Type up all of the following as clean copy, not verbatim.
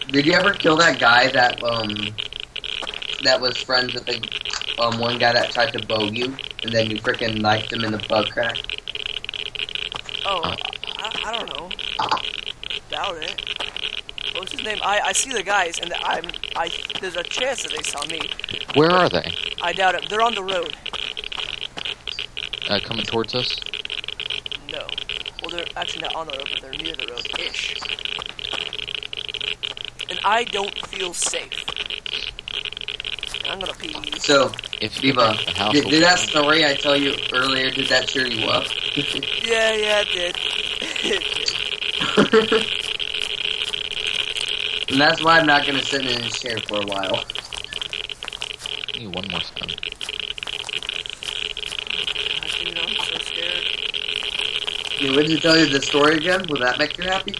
Did you ever kill that guy that was friends with the one guy that tried to bow you, and then you freaking knifed him in the butt crack? Oh, I don't know. Doubt it. What was his name? I see the guys, and there's a chance that they saw me. Where are they? I doubt it. They're on the road. Coming towards us? No. Well, they're actually not on the road, but they're near the road-ish. And I don't feel safe. I'm gonna pee. So, If Viva, the house did that story I tell you earlier, did that cheer you up? Yeah, it did. And that's why I'm not gonna sit in his chair for a while. I need one more stone. Dude, I'm so scared. Would you tell you the story again? Will that make you happy?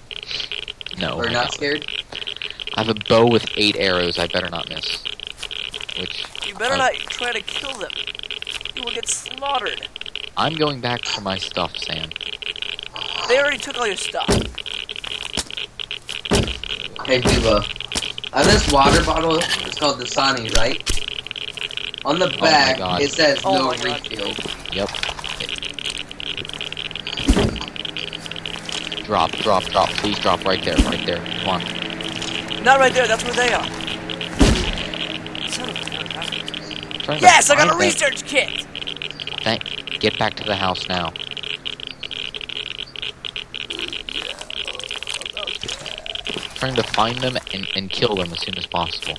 No. Or not scared? I have a bow with 8 arrows. I better not miss. Which You better not try to kill them. You will get slaughtered. I'm going back for my stuff, Sam. They already took all your stuff. Hey, Viva. On this water bottle, it's called Dasani, right? On the back, God. it says Oh no my God. refill. Yep. Drop. Please drop right there. Come on. Not right there, that's where they are. Son of a gun. Trying to Yes, I got a find them. research kit! Get back to the house now. Trying to find them and kill them as soon as possible.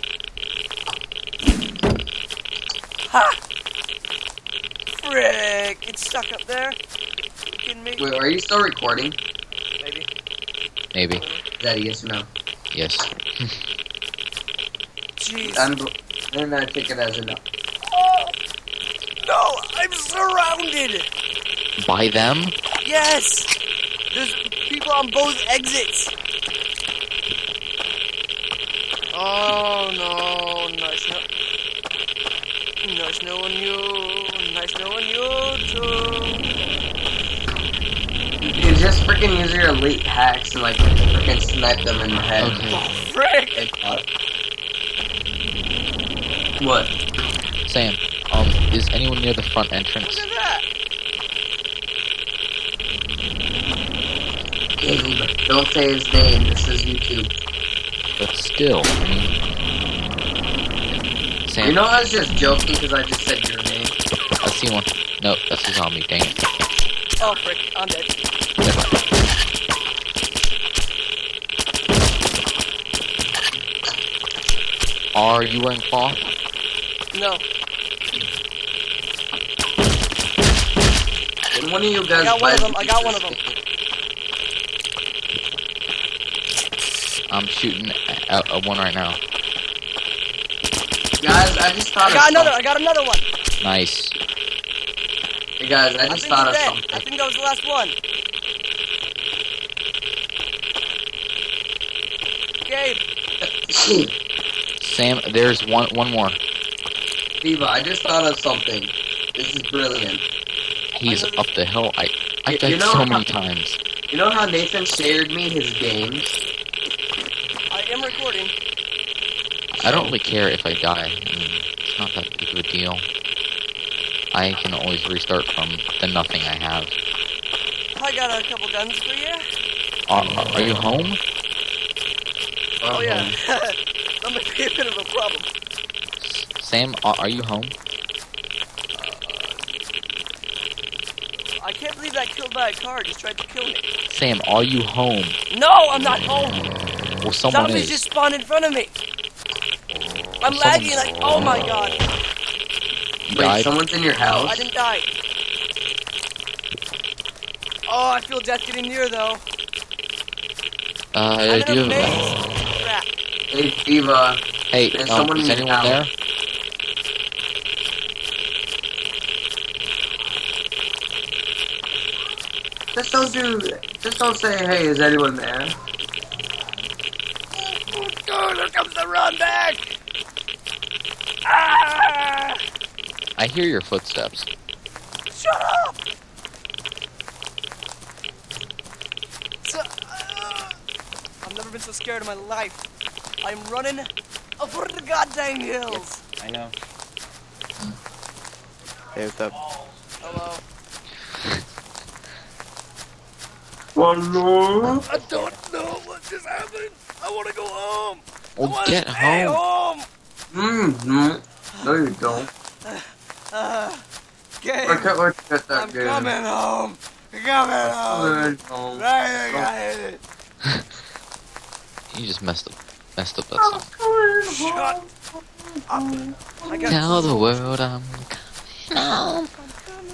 Ha! Frick! It's stuck up there. You kidding me? Wait, are you still recording? Maybe. Maybe. Is that a yes or no? Yes. Jeez. And I take it as a no. Oh! No! I'm surrounded! By them? Yes! There's people on both exits! Oh no, nice knowing you too. You just freaking use your elite hacks and like freaking snipe them in the head. Okay. Oh, frick! What? Sam, is anyone near the front entrance? Look at that! Gabe, don't say his name. This is YouTube. But still, I mean... Sam, You know I was just joking because I just said your name. I see one. No, that's a zombie, dang it. Oh, frick, I'm dead. Are you wearing cloth? No. Can one of you guys I got one of them, buy I got one of them. I'm shooting at one right now. Guys, I just thought I got another one! Nice. Hey guys, I I just think thought he's of dead. something. I think that was the last one. Gabe! Sam, there's one more. Viva, I just thought of something. This is brilliant. He's up the hill. I You died know so how- many times. You know how Nathan shared me his games? I am recording. I don't really care if I die. I mean, it's not that big of a deal. I can always restart from the nothing I have. I got a couple guns for you. Are you home? Oh yeah. That might be a bit of a problem. Sam, are you home? I can't believe that killed by a car just tried to kill me. Sam, are you home? No, I'm not home. Well, someone Zombies is. just spawned in front of me. I'm Someone- lagging like, oh my god. You Wait, died? someone's in your I house? didn't die. Oh, I feel death getting near though. I'm in Do you a have maze. Crap. Hey, Viva. Hey, There's someone is in your anyone house. there? Just don't say, hey, is anyone there? Oh, there comes the run back. Ah! I hear your footsteps. Shut up. I've never been so scared in my life. I'm running over the goddamn hills. I know. Hey, what's up? Hello. Hello? I don't know what just happened. I want to go home. Well, I want get to stay home. home. No, you don't. Gabe, I can't wait to get that I'm game. coming home. Coming home. Home. You just messed up that song. Shut up. I got Tell the world I'm coming home.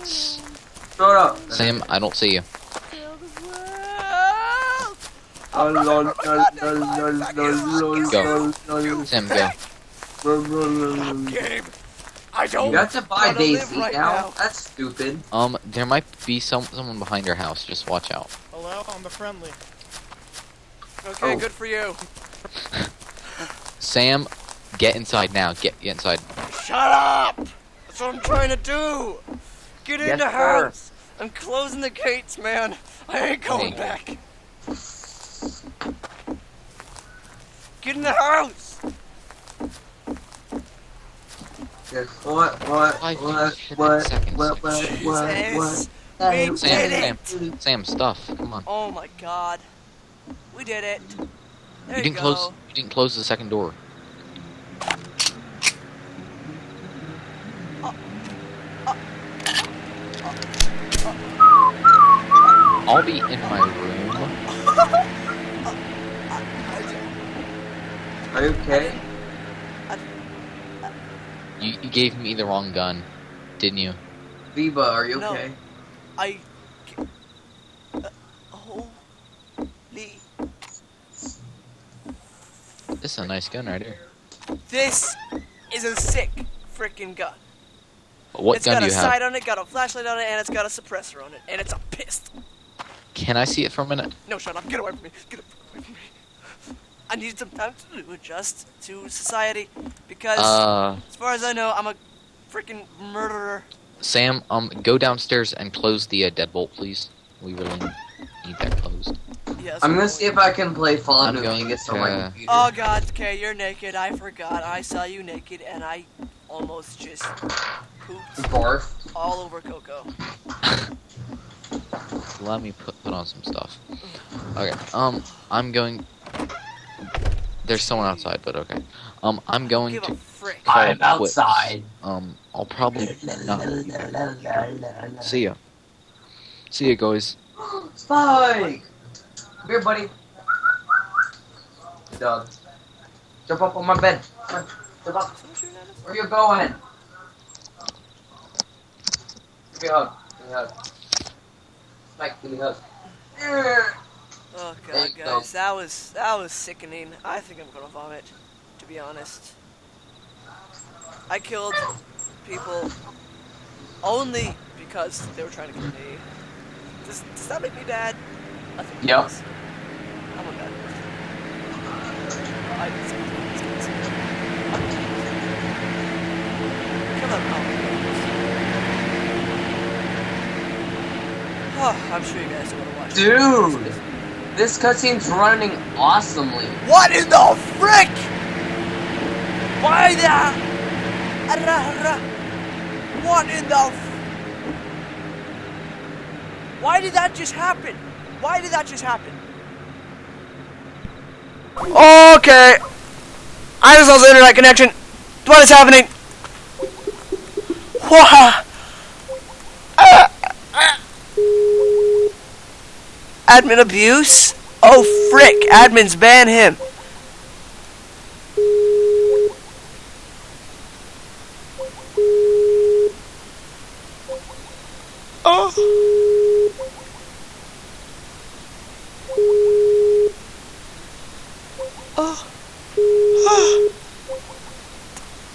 Shut up. Sam, I don't see you. Go. Sam, go. Gabe, I don't You have to buy wanna live Daisy right now? That's stupid. There might be someone behind your house. Just watch out. Hello, I'm the friendly. Okay, Oh. good for you. Sam, get inside now. Get inside. Shut up! That's what I'm trying to do. Get in Yes, the sir. house. I'm closing the gates, man. I ain't going Hey. back. Get in the house. Yes, what, Jesus. We did it. Sam, stuff. Come on. Oh my God. We did it. There You you didn't go. close. You didn't close the second door. I'll be in my room. Are you okay? You gave me the wrong gun, didn't you? Viva, are you No. okay? Holy. This is a nice gun right here. This is a sick freaking gun. What It's gun got do a you have? sight on it, got a flashlight on it, and it's got a suppressor on it, and it's a pistol. Can I see it for a minute? No, shut up. Get away from me. Get away from me. I need some time to adjust to society because, as far as I know, I'm a freaking murderer. Sam, go downstairs and close the deadbolt, please. We really need that closed. Yes. I'm gonna see if I can play Fallout I'm New going Vegas on my to- computer. Oh God, okay, you're naked. I forgot. I saw you naked, and I almost just pooped Barf. all over Coco. Let me put on some stuff. Okay. I'm going. There's someone outside, but okay. I'm going Give a to. frick. call I'm quits. outside. I'll probably. See ya. See ya, guys. Spike! Come here, buddy. Dog. Jump up on my bed. Come on, jump up. Where you going? Give me a hug. Give me a hug. Spike, give me a hug. Oh There God, you go. guys, that was sickening. I think I'm gonna vomit, to be honest. I killed people only because they were trying to kill me. Does that make me bad? I think it Yep. does. I'm a bad person. I did something to these guys. Kill that mountain. Oh, I'm sure you guys don't want to watch Dude! this. This cutscene's running awesomely. What in the frick? Why the? What in the? Why did that just happen? Why did that just happen? Okay. I just lost the internet connection. What is happening? What? Admin abuse? Oh frick, admins ban him. Oh. Oh.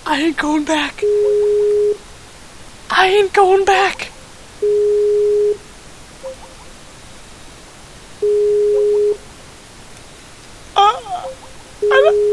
I ain't going back. I ain't going back. I don't